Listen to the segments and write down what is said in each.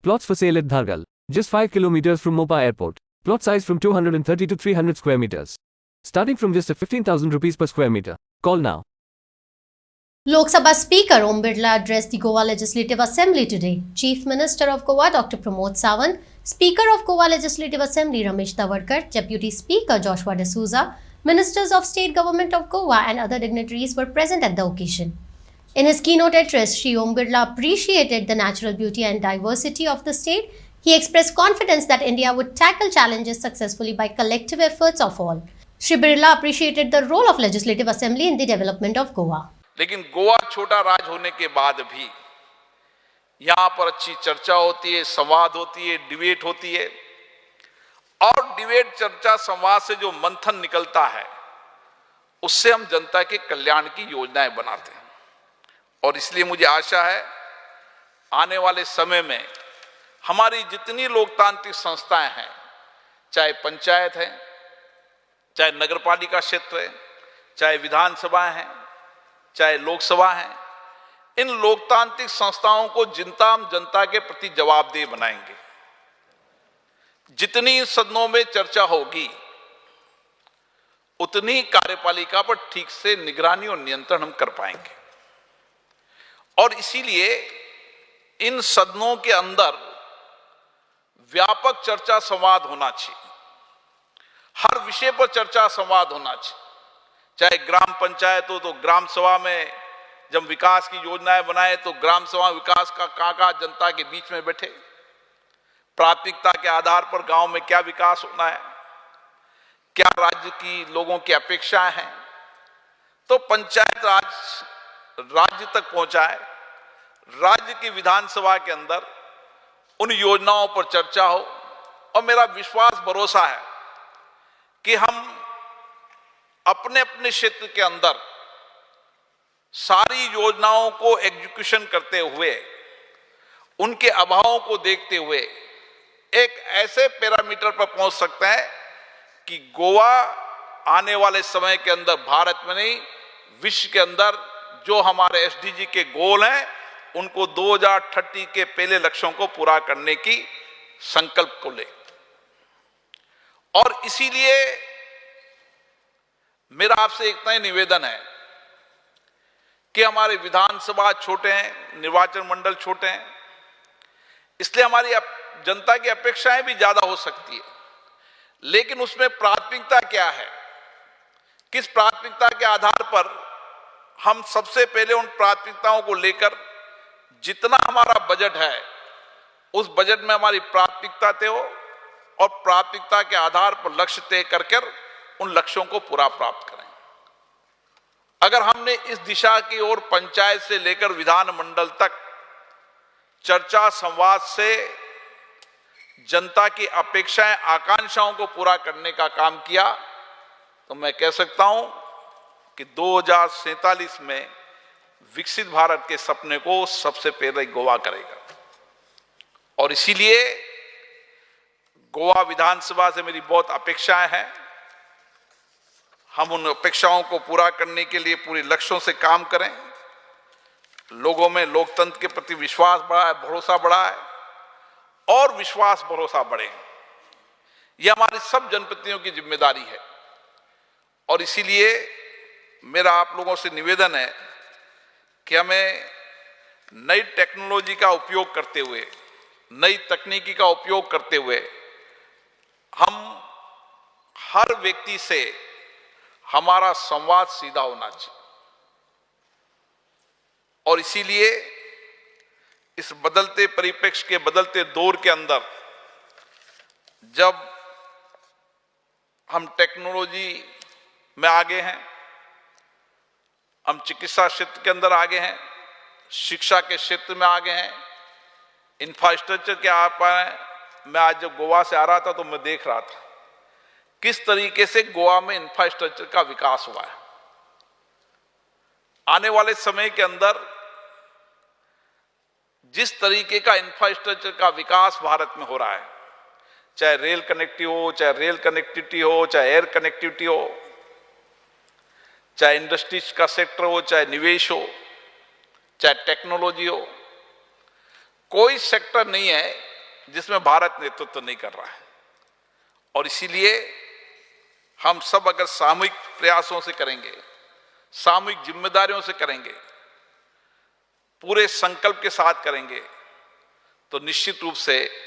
Plots for sale at Dhargal, just 5 kilometers from Mopa Airport. Plot size from 230 to 300 square meters. Starting from just 15,000 rupees per square meter. Call now. Lok Sabha Speaker Om Birla addressed the Goa Legislative Assembly today. Chief Minister of Goa Dr. Pramod Sawant, Speaker of Goa Legislative Assembly Ramesh Tawadkar, Deputy Speaker Joshua D'Souza, Ministers of State Government of Goa and other dignitaries were present at the occasion. In his keynote address, Shri Om Birla appreciated the natural beauty and diversity of the state. He expressed confidence that India would tackle challenges successfully by collective efforts of all. Shri Birla appreciated the role of Legislative Assembly in the development of Goa. लेकिन गोवा छोटा राज्य होने के बाद भी यहाँ पर अच्छी चर्चा होती है, संवाद होती है, डिबेट होती है और डिबेट, चर्चा, संवाद से जो मंथन निकलता है उससे हम जनता के कल्याण की योजनाएं बनाते हैं। और इसलिए मुझे आशा है आने वाले समय में हमारी जितनी लोकतांत्रिक संस्थाएं हैं, चाहे पंचायत है, चाहे नगरपालिका क्षेत्र है, चाहे विधानसभा है, चाहे लोकसभा है, इन लोकतांत्रिक संस्थाओं को जनता के प्रति जवाबदेह बनाएंगे। जितनी सदनों में चर्चा होगी उतनी कार्यपालिका पर ठीक से निगरानी और नियंत्रण हम कर पाएंगे। और इसीलिए इन सदनों के अंदर व्यापक चर्चा संवाद होना चाहिए। हर विषय पर चर्चा संवाद होना चाहिए। चाहे ग्राम पंचायत हो तो ग्राम सभा में जब विकास की योजनाएं बनाए तो ग्राम सभा विकास का काका जनता के बीच में बैठे, प्राथमिकता के आधार पर गांव में क्या विकास होना है, क्या राज्य की लोगों की अपेक्षाएं हैं, तो पंचायत राज राज्य तक पहुंचाए, राज्य की विधानसभा के अंदर उन योजनाओं पर चर्चा हो। और मेरा विश्वास भरोसा है कि हम अपने अपने क्षेत्र के अंदर सारी योजनाओं को एग्जीक्यूशन करते हुए, उनके अभावों को देखते हुए एक ऐसे पैरामीटर पर पहुंच सकते हैं कि गोवा आने वाले समय के अंदर भारत में नहीं विश्व के अंदर जो हमारे एसडीजी के गोल हैं उनको 2030 के पहले लक्ष्यों को पूरा करने की संकल्प को ले। और इसीलिए मेरा आपसे एक नया निवेदन है कि हमारे विधानसभा छोटे हैं, निर्वाचन मंडल छोटे हैं, इसलिए हमारी जनता की अपेक्षाएं भी ज्यादा हो सकती है। लेकिन उसमें प्राथमिकता क्या है, किस प्राथमिकता के आधार पर हम सबसे पहले उन प्राथमिकताओं को लेकर जितना हमारा बजट है उस बजट में हमारी प्राथमिकता तय हो और प्राथमिकता के आधार पर लक्ष्य तय कर उन लक्ष्यों को पूरा प्राप्त करें। अगर हमने इस दिशा की ओर पंचायत से लेकर विधानमंडल तक चर्चा संवाद से जनता की अपेक्षाएं, आकांक्षाओं को पूरा करने का काम किया तो मैं कह सकता हूं कि 2047 में विकसित भारत के सपने को सबसे पहले गोवा करेगा। और इसीलिए गोवा विधानसभा से मेरी बहुत अपेक्षाएं हैं। हम उन अपेक्षाओं को पूरा करने के लिए पूरे लक्ष्यों से काम करें। लोगों में लोकतंत्र के प्रति विश्वास बढ़ा है, भरोसा बढ़ा है और विश्वास भरोसा बढ़े, यह हमारी सब जनप्रतिनिधियों की जिम्मेदारी है। और इसीलिए मेरा आप लोगों से निवेदन है कि हमें नई टेक्नोलॉजी का उपयोग करते हुए, नई तकनीकी का उपयोग करते हुए हम हर व्यक्ति से हमारा संवाद सीधा होना चाहिए। और इसीलिए इस बदलते परिप्रेक्ष्य के बदलते दौर के अंदर जब हम टेक्नोलॉजी में आगे हैं, हम चिकित्सा क्षेत्र के अंदर आगे हैं, शिक्षा के क्षेत्र में आगे हैं, इंफ्रास्ट्रक्चर के आ पाए। मैं आज जब गोवा से आ रहा था तो मैं देख रहा था किस तरीके से गोवा में इंफ्रास्ट्रक्चर का विकास हुआ है। आने वाले समय के अंदर जिस तरीके का इंफ्रास्ट्रक्चर का विकास भारत में हो रहा है, चाहे रेल कनेक्टिविटी हो, चाहे एयर कनेक्टिविटी हो, चाहे इंडस्ट्रीज का सेक्टर हो, चाहे निवेश हो, चाहे टेक्नोलॉजी हो, कोई सेक्टर नहीं है जिसमें भारत नेतृत्व नहीं कर रहा है। और इसीलिए हम सब अगर सामूहिक प्रयासों से करेंगे, सामूहिक जिम्मेदारियों से करेंगे, पूरे संकल्प के साथ करेंगे, तो निश्चित रूप से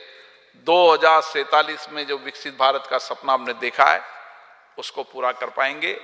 2047 में जो विकसित भारत का सपना हमने देखा है उसको पूरा कर पाएंगे।